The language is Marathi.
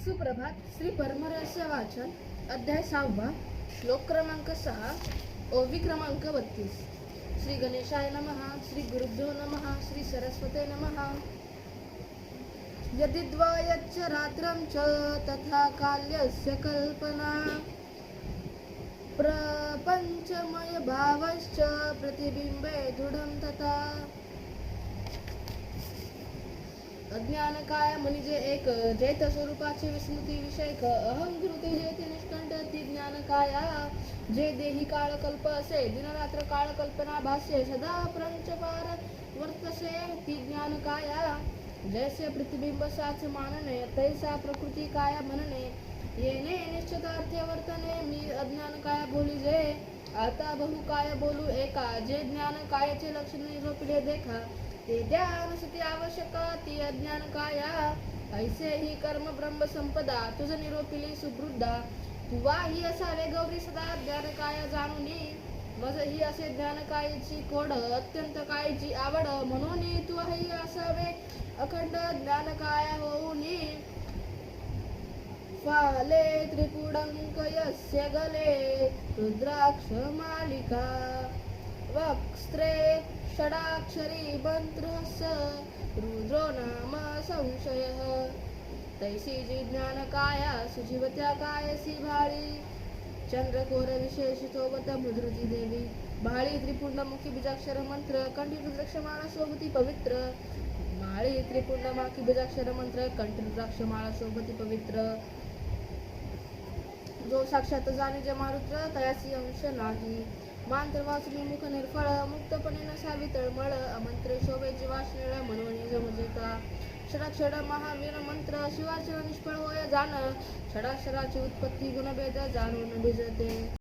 सुप्रभात. श्री परमरहस्य वाचन अध्याय 6 श्लोक क्रमांक 6 ओवी क्रमांक 32. श्री गणेशाय नमः. श्री गुरुभ्यो नमः. श्री सरस्वते नमः. यदिद्वा यच्च रात्रं च तथा काल्यस्य कल्पना प्रपंचमय भावश्च प्रतिबिंबे दृढं तथा. अज्ञान काय म्हणजे एक जैत स्वरूपाचे विस्मृती विषयक अहंकृती जेथे निष्कंठ ती ज्ञान काया जे देही काळकल्प असे दिनरात्र काळकल्पना भाष्य सदा प्रंचपार वर्तसे ती ज्ञान काया जैसे प्रतिबिंब साच मानणे तैसा प्रकृती काया म्हणणे येणे निश्चितार्थे वर्तने मी अज्ञान काया बोली जे आता बहु काय बोलू एका जे ज्ञान कायाचे लक्षण निरोपिले देखा ते ध्यान सती आवश्यक ती अज्ञान काया ऐसे ही कर्म ब्रह्म संपदा तुझ निरोपिली सुवृद्धा तुवा ही असावे गौरी सदा ज्ञान काया जाणूनी मज ही असे ज्ञान कायची खोड अत्यंत कायची आवड म्हणून तू ही असावे अखंड ज्ञान काया होऊनी फाले त्रिपुडंक यस्य गले रुद्राक्ष मालिका वक्स्त्रे षडाक्षरी मंत्रस्य रुद्रो नाम संशयः तैसी जी ज्ञान काया सुजीवत्या कायसी भाळी चंद्रकोर विशेषितोवत मधुरुची देवी भाळी त्रिपुंडमुखी बीजाक्षर मंत्र कंठी रुद्राक्षमाळा शोभती पवित्र माळी त्रिपुंडमाखी बीजाक्षर मंत्र कंठी रुद्राक्षमाळा शोभती पवित्र जो साक्षात जाणे जे मारुत्र तयासी अंश नाही मांत्र वाचनी मुख निर्फळ मुक्तपणे नसावी तळमळ अमंत्रे शोभे जीवाश्रेय म्हणून जमजेता षडाक्षर महावीर मंत्र शिवाक्षर निष्फळ होय जाण षडाक्षराची उत्पत्ती गुणभेद जाणून भिजते.